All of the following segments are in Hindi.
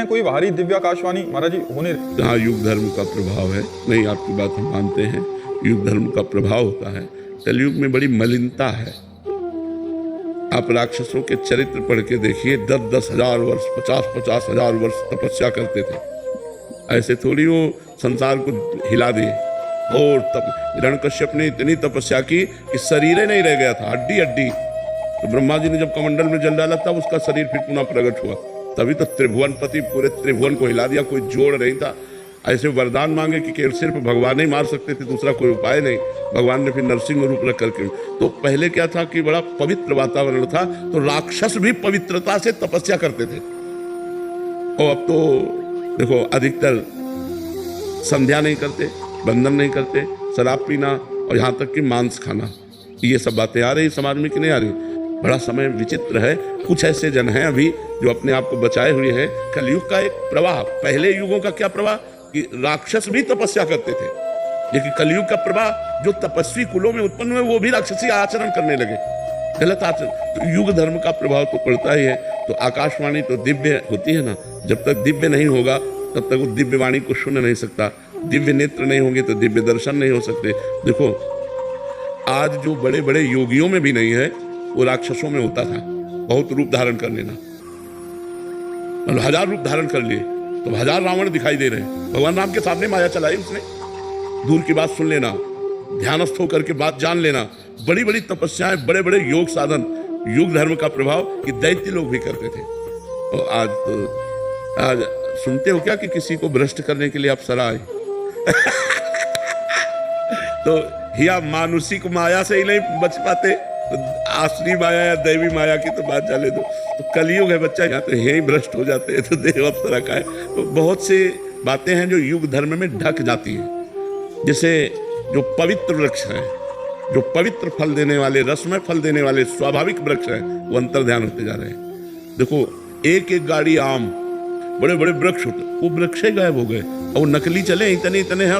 कोई बाहरी दिव्य आकाशवाणी महाराज जी होने? हाँ, युग धर्म का प्रभाव है। नहीं, आपकी बात हम मानते हैं, युग धर्म का प्रभाव होता है। कलयुग में बड़ी मलिनता है। आप राक्षसों के चरित्र पढ़ के देखिए, 10-10 हजार वर्ष, 50-50 हजार वर्ष तपस्या करते थे। ऐसे थोड़ी वो संसार को हिला दिए। और तब हिरण्यकश्यप ने इतनी तपस्या की कि शरीर नहीं रह गया था, हड्डी हड्डी। तो ब्रह्मा जी ने जब कमंडल में जल डाला तब उसका शरीर फिर पुनः प्रकट हुआ। तभी तो त्रिभुवनपति पूरे त्रिभुवन को हिला दिया, कोई जोड़ नहीं था। ऐसे वरदान मांगे कि केवल सिर्फ भगवान ही मार सकते थे, दूसरा कोई उपाय नहीं। भगवान ने फिर नरसिंह रूप रख करके, तो पहले क्या था कि बड़ा पवित्र वातावरण था, तो राक्षस भी पवित्रता से तपस्या करते थे। और अब तो देखो, अधिकतर संध्या नहीं करते, बंधन नहीं करते, शराब पीना और यहाँ तक कि मांस खाना, ये सब बातें आ रही समाज में कि नहीं आ रही? बड़ा समय विचित्र है। कुछ ऐसे जन हैं अभी जो अपने आप को बचाए हुए हैं। कलयुग का एक प्रवाह, पहले युगों का क्या प्रवाह कि राक्षस भी तपस्या करते थे, लेकिन कलयुग का प्रवाह जो तपस्वी कुलों में उत्पन्न हुए वो भी राक्षसी आचरण करने लगे, गलत आचरण। तो युग धर्म का प्रभाव तो पड़ता ही है। तो आकाशवाणी तो दिव्य होती है ना, जब तक दिव्य नहीं होगा तब तक वो दिव्य वाणी को सुन नहीं सकता। दिव्य नेत्र नहीं होंगे तो दिव्य दर्शन नहीं हो सकते। देखो, आज जो बड़े बड़े योगियों में भी नहीं है, वो राक्षसों में होता था। बहुत रूप धारण कर लेना, मतलब 1000 रूप धारण कर लिए तो 1000 रावण दिखाई दे रहे हैं। भगवान राम के सामने माया चलाई उसने। दूर की बात सुन लेना, ध्यानस्थ होकर के बात जान लेना, बड़ी बड़ी तपस्याएं, बड़े बड़े योग साधन, युग धर्म का प्रभाव कि दैत्य लोग भी करते थे। और आज सुनते हो क्या कि किसी को भ्रष्ट करने के लिए अप्सरा आई? तो हिया मानुषिक माया से ही नहीं बच पाते, तो आसुरी माया या दैवी माया की तो बात जाने दो। तो कलयुग है बच्चा, यहाँ तो यही भ्रष्ट हो जाते हैं, तो देव अप्सरा का है। तो बहुत सी बातें हैं जो युग धर्म में ढक जाती हैं। जैसे जो पवित्र वृक्ष हैं, जो पवित्र फल देने वाले, रसमय फल देने वाले स्वाभाविक वृक्ष हैं, वो अंतर्ध्यान होते जा रहे हैं। देखो, एक एक गाड़ी आम, बड़े बड़े वृक्ष होते, वो वृक्ष ही गायब हो गए। और नकली चले, इतने इतने हैं,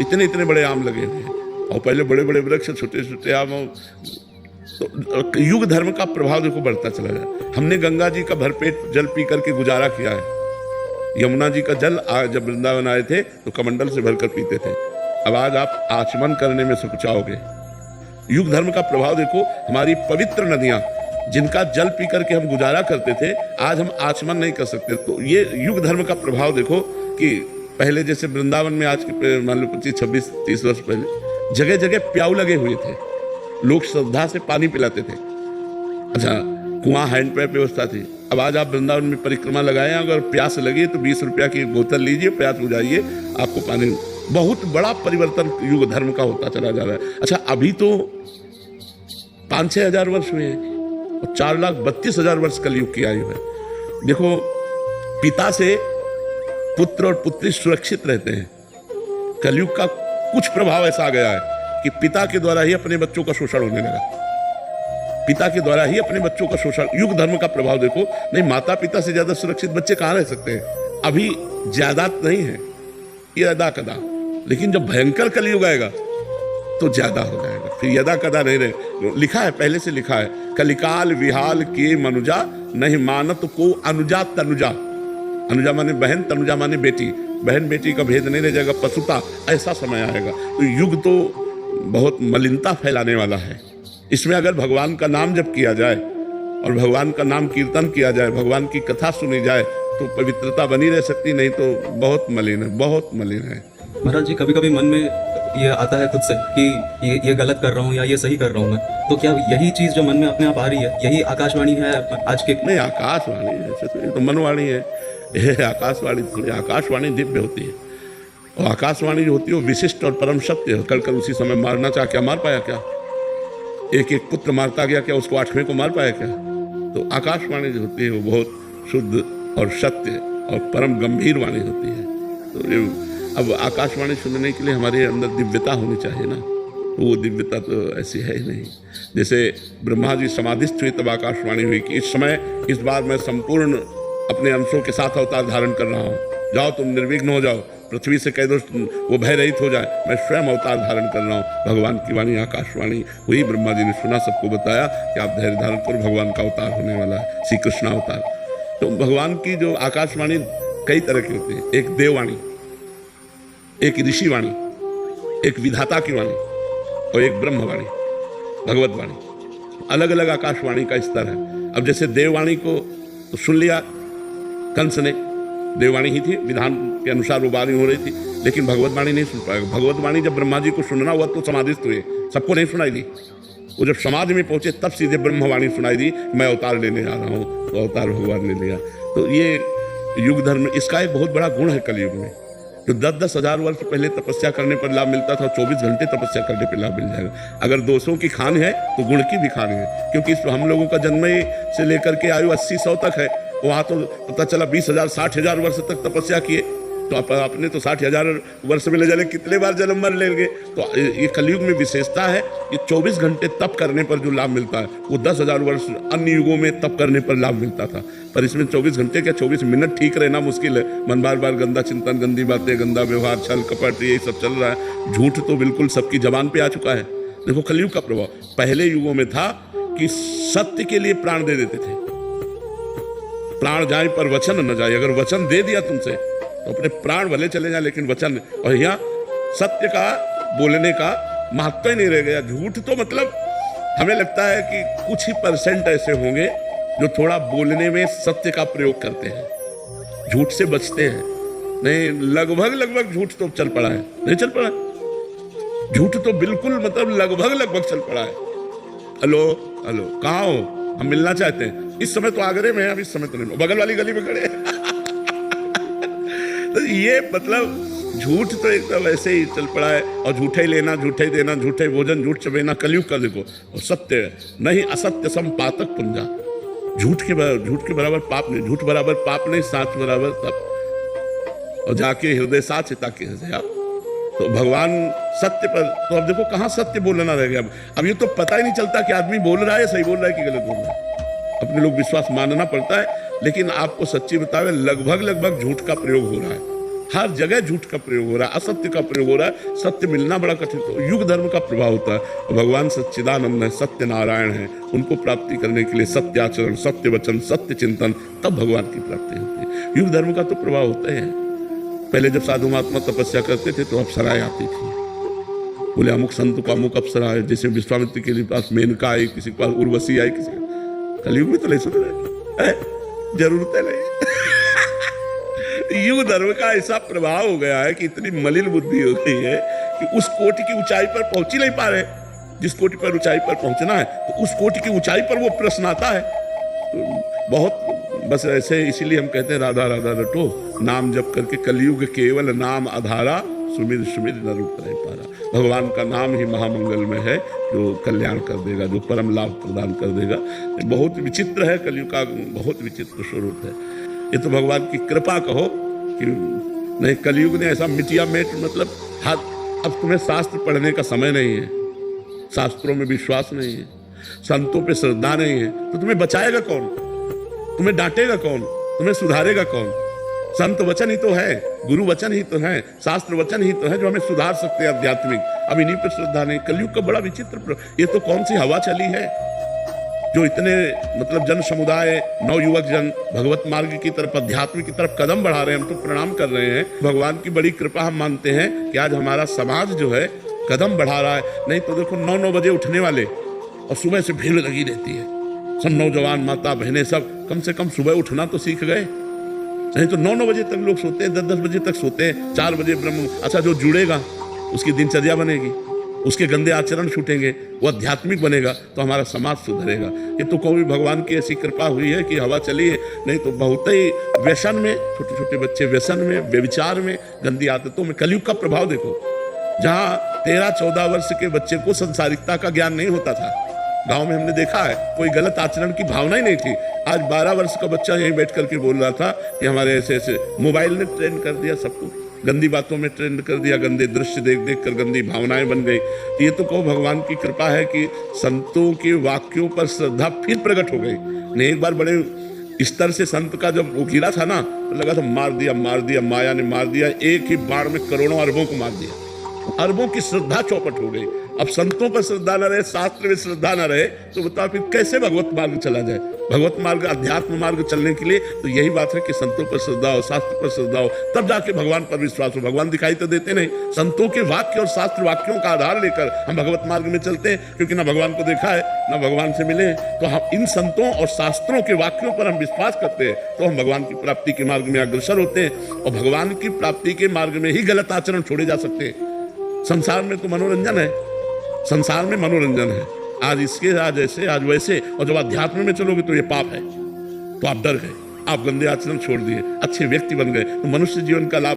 इतने इतने बड़े आम लगे हुए हैं। और पहले बड़े बड़े वृक्ष, छोटे छोटे आम। तो युग धर्म का प्रभाव देखो बढ़ता चला जाए। हमने गंगा जी का भरपेट जल पी करके गुजारा किया है। यमुना जी का जल जब वृंदावन आए थे तो कमंडल से भरकर पीते थे। अब आज आप आचमन करने में सुखचाओगे। युग धर्म का प्रभाव देखो, हमारी पवित्र नदियां जिनका जल पी करके हम गुजारा करते थे, आज हम आचमन नहीं कर सकते। तो ये युग धर्म का प्रभाव देखो कि पहले जैसे वृंदावन में आज के मान लो 25-26-30 वर्ष पहले जगह जगह प्याऊ लगे हुए थे, लोग श्रद्धा से पानी पिलाते थे। अच्छा, कुआं हैंडपैप व्यवस्था थी। अब आज आप वृंदावन में परिक्रमा लगाए, अगर प्यास लगी तो 20 रुपया की बोतल लीजिए, प्यास बुझाइए, आपको पानी। बहुत बड़ा परिवर्तन युग धर्म का होता चला जा रहा है। अच्छा, अभी तो 5-6 हजार वर्ष हुए हैं और 4,32,000 वर्ष कलयुग की आयु है। देखो, पिता से पुत्र और पुत्री सुरक्षित रहते हैं। कलयुग का कुछ प्रभाव ऐसा आ गया है कि पिता के द्वारा ही अपने बच्चों का शोषण होने लगा। पिता के द्वारा ही अपने बच्चों का शोषण। युग धर्म का प्रभाव देखो। नहीं, माता पिता से ज्यादा सुरक्षित बच्चे कहाँ रह सकते हैं? अभी ज्यादात नहीं है, ये अदा कदा। लेकिन जब भयंकर कलयुग आएगा तो ज्यादा हो जाएगा, फिर यदा कदा नहीं रहे। लिखा है, पहले से लिखा है, कलिकाल विहाल के मनुजा, नहीं मानत को अनुजा तनुजा। अनुजा माने बहन, तनुजा माने बेटी। बहन बेटी का भेद नहीं रह जाएगा, पशुता। ऐसा समय आएगा। तो युग तो बहुत मलिनता फैलाने वाला है। इसमें अगर भगवान का नाम जप किया जाए और भगवान का नाम कीर्तन किया जाए, भगवान की कथा सुनी जाए, तो पवित्रता बनी रह सकती। नहीं तो बहुत मलिन है, बहुत मलिन है। महाराज जी, कभी कभी मन में ये आता है खुद से कि ये गलत कर रहा हूँ या ये सही कर रहा हूँ मैं, तो क्या यही चीज जो मन में अपने आप आ रही है, यही आकाशवाणी है आज के? नहीं, आकाशवाणी ऐसे तो ये तो मनवाणी है। ये आकाशवाणी थोड़ी, आकाशवाणी दिव्य होती है। और आकाशवाणी जो होती है वो विशिष्ट और परम सत्य है। कल उसी समय मारना चाह क्या मार पाया क्या? एक एक पुत्र मारता गया क्या, उसको 8वें को मार पाया क्या? तो आकाशवाणी जो होती है वो बहुत शुद्ध और सत्य और परम गंभीर वाणी होती है। तो अब आकाशवाणी सुनने के लिए हमारे अंदर दिव्यता होनी चाहिए ना, तो वो दिव्यता तो ऐसी है ही नहीं। जैसे ब्रह्मा जी समाधिस्थ हुए तब आकाशवाणी हुई कि इस समय, इस बार मैं संपूर्ण अपने अंशों के साथ अवतार धारण कर रहा हूँ, जाओ तुम निर्विघ्न हो जाओ, पृथ्वी से कह दो वो भय रहित हो जाए, मैं स्वयं अवतार धारण कर रहा हूँ। भगवान की वाणी आकाशवाणी हुई, ब्रह्मा जी ने सुना, सबको बताया कि आप धैर्य धारण करो, भगवान का अवतार होने वाला है, श्री कृष्ण अवतार। तो भगवान की जो आकाशवाणी कई तरह की होती है। एक देववाणी, एक ऋषिवाणी, एक विधाता की वाणी और एक ब्रह्मवाणी, भगवत वाणी। अलग अलग आकाशवाणी का स्तर है। अब जैसे देववाणी को तो सुन लिया कंस ने, देववाणी ही थी, विधान के अनुसार वो वाणी हो रही थी, लेकिन भगवत वाणी नहीं सुन पाएगा। भगवत वाणी जब ब्रह्मा जी को सुनना हुआ तो समाधिस्थ हुए, सबको नहीं सुनाई दी। वो जब समाधि में पहुंचे तब सीधे ब्रह्मवाणी सुनाई दी, मैं अवतार लेने आ रहा हूँ, तो अवतार भगवान ने लिया। तो ये युग धर्म, इसका एक बहुत बड़ा गुण है कलयुग में। जो 10-10 हजार वर्ष पहले तपस्या करने पर लाभ मिलता था, 24 घंटे तपस्या करने पर लाभ मिल जाएगा। अगर दोषों की खान है तो गुण की भी खान है, क्योंकि हम लोगों का जन्म से लेकर के आयु 80-100 तक है। वहाँ तो पता चला 20,000 60,000 वर्ष तक तपस्या किए, तो आपने तो 60,000 वर्ष में ले जाने कितने बार जन्म मर लेंगे। तो ये कलयुग में विशेषता है कि 24 घंटे तप करने पर जो लाभ मिलता है वो 10,000 वर्ष अन्य युगों में तप करने पर लाभ मिलता था। पर इसमें 24 घंटे क्या 24 मिनट ठीक रहना मुश्किल है। मन बार बार गंदा चिंतन, गंदी बातें, गंदा व्यवहार, छल कपट, यही सब चल रहा है। झूठ तो बिल्कुल सबकी जबान पे आ चुका है। देखो कलयुग का प्रभाव पहले युगों में था कि सत्य के लिए प्राण दे देते थे। प्राण जाए पर वचन न जाए। अगर वचन दे दिया तुमसे तो अपने प्राण भले चले जाए, लेकिन वचन। और यहाँ सत्य का बोलने का महत्व ही नहीं रह गया। झूठ तो मतलब हमें लगता है कि कुछ ही % ऐसे होंगे जो थोड़ा बोलने में सत्य का प्रयोग करते हैं, झूठ से बचते हैं। नहीं, लगभग झूठ तो चल पड़ा है, नहीं चल पड़ा। झूठ तो बिल्कुल मतलब लगभग चल पड़ा है। हेलो हेलो, कहाँ हो? हम मिलना चाहते हैं। इस समय तो आगरे में है, अब इस समय तो नहीं, बगल वाली गली में खड़े हैं। तो ये मतलब झूठ तो एकदम ऐसे ही चल पड़ा है। और झूठे ही लेना, झूठे ही देना, झूठे भोजन, झूठ चबेना, कलयुग का देखो। और सत्य नहीं, असत्य सम पातक पुंजा। झूठ के बराबर पाप नहीं, झूठ बराबर पाप नहीं, साच बराबर तप। और जाके हृदय साच ताकि हृदय आप। तो भगवान सत्य पर, तो अब देखो कहाँ सत्य बोलना रह गया। अब ये तो पता ही नहीं चलता कि आदमी बोल रहा है सही बोल रहा है कि गलत बोल रहा है। अपने लोग विश्वास मानना पड़ता है, लेकिन आपको सच्ची बतावे लगभग झूठ का प्रयोग हो रहा है। हर जगह झूठ का प्रयोग हो रहा है, असत्य का प्रयोग हो रहा है। सत्य मिलना बड़ा कठिन। तो युग धर्म का प्रभाव होता है। भगवान सच्चिदानंद है, सत्य नारायण है। उनको प्राप्ति करने के लिए सत्य आचरण, सत्य वचन, सत्य चिंतन, तब भगवान की प्राप्ति होती है। युग धर्म का तो प्रभाव होता है। पहले जब साधु महात्मा तपस्या करते थे तो अप्सराएं आती थी। बोले अमुक संत का अमुक अप्सरा है। जैसे विश्वामित्र के पास मेनका आई, किसी के पास उर्वशी आई, किसी का। कलयुग में तो नहीं सुन रहे, जरूरत है नहीं। युग धर्म का ऐसा प्रभाव हो गया है कि इतनी मलिन बुद्धि हो गई है कि उस कोटि की ऊंचाई पर पहुंच ही नहीं पा रहे। जिस कोटि पर ऊंचाई पर पहुंचना है तो उस कोटि की ऊंचाई पर वो प्रश्न आता है। तो बहुत बस ऐसे, इसीलिए हम कहते हैं राधा राधा रटो, नाम जप करके कलयुग केवल नाम आधारा, सुमिर सुमिर न रूप रह पारा। भगवान का नाम ही महामंगल में है, जो कल्याण कर देगा, जो परम लाभ प्रदान कर देगा। बहुत विचित्र है कलयुग का, बहुत विचित्र स्वरूप है। ये तो भगवान की कृपा कहो कि नहीं, कलयुग ने ऐसा मिटिया मेट मतलब हाथ। अब तुम्हें शास्त्र पढ़ने का समय नहीं है, शास्त्रों में विश्वास नहीं है, संतों पे श्रद्धा नहीं है, तो तुम्हें बचाएगा कौन? तुम्हें डांटेगा कौन? तुम्हें सुधारेगा कौन? संत वचन ही तो है, गुरु वचन ही तो है, शास्त्र वचन ही तो है जो हमें सुधार सकते हैं आध्यात्मिक। अब इन्हीं पर श्रद्धा नहीं। कलयुग का बड़ा विचित्र, ये तो कौन सी हवा चली है जो इतने मतलब जन समुदाय, नवयुवक जन भगवत मार्ग की तरफ, अध्यात्म की तरफ कदम बढ़ा रहे हैं। हम तो प्रणाम कर रहे हैं। भगवान की बड़ी कृपा हम मानते हैं कि आज हमारा समाज जो है कदम बढ़ा रहा है। नहीं तो देखो 9-9 बजे उठने वाले और सुबह से भीड़ लगी रहती है। सब नौजवान माता बहनें सब कम से कम सुबह उठना तो सीख गए। नहीं तो 9-9 बजे तक लोग सोते हैं, 10-10 बजे तक सोते हैं, 4 बजे ब्रह्म। अच्छा, जो जुड़ेगा उसकी दिनचर्या बनेगी, उसके गंदे आचरण छूटेंगे, वो आध्यात्मिक बनेगा, तो हमारा समाज सुधरेगा। ये तो कोई भगवान की ऐसी कृपा हुई है कि हवा चली है। नहीं तो बहुत ही व्यसन में, छोटे छोटे बच्चे व्यसन में, व्यभिचार में, गंदी आदतों में। कलयुग का प्रभाव देखो, जहाँ 13-14 वर्ष के बच्चे को संसारिकता का ज्ञान नहीं होता था। गांव में हमने देखा है, कोई गलत आचरण की भावना ही नहीं थी। आज 12 वर्ष का बच्चा यहीं बैठ करके बोल रहा था कि हमारे ऐसे ऐसे मोबाइल ने ट्रेंड कर दिया सबको, गंदी बातों में ट्रेंड कर दिया, गंदे दृश्य देख देख कर गंदी भावनाएं बन गई। ये तो कहो भगवान की कृपा है कि संतों के वाक्यों पर श्रद्धा फिर प्रकट हो गई। ने एक बार बड़े स्तर से संत का जब वो गिरा था ना, तो लगा था मार दिया, माया ने मार दिया। एक ही बाण में करोड़ों अरबों को मार दिया। अरबों की श्रद्धा चौपट हो गई। अब संतों पर श्रद्धा न रहे, शास्त्र में श्रद्धा न रहे, तो बताओ फिर कैसे भगवत मार्ग चला जाए। भगवत मार्ग, अध्यात्म मार्ग चलने के लिए तो यही बात है कि संतों पर श्रद्धा हो, शास्त्र पर श्रद्धा हो, तब जाके भगवान पर विश्वास हो। भगवान दिखाई तो देते नहीं, संतों के वाक्य और शास्त्र वाक्यों का आधार लेकर हम भगवत मार्ग में चलते हैं, क्योंकि ना भगवान को देखा है ना भगवान से मिले। तो हम इन संतों और शास्त्रों के वाक्यों पर हम विश्वास करते हैं, तो हम भगवान की प्राप्ति के मार्ग में अग्रसर होते हैं, और भगवान की प्राप्ति के मार्ग में ही गलत आचरण छोड़े जा सकते हैं। संसार में तो मनोरंजन है, संसार में मनोरंजन है, आज इसके आज ऐसे आज वैसे, और जब अध्यात्म में चलोगे तो ये पाप है, तो आप डर गए, आप गंदे आचरण छोड़ दिए, अच्छे व्यक्ति बन गए, तो मनुष्य जीवन का लाभ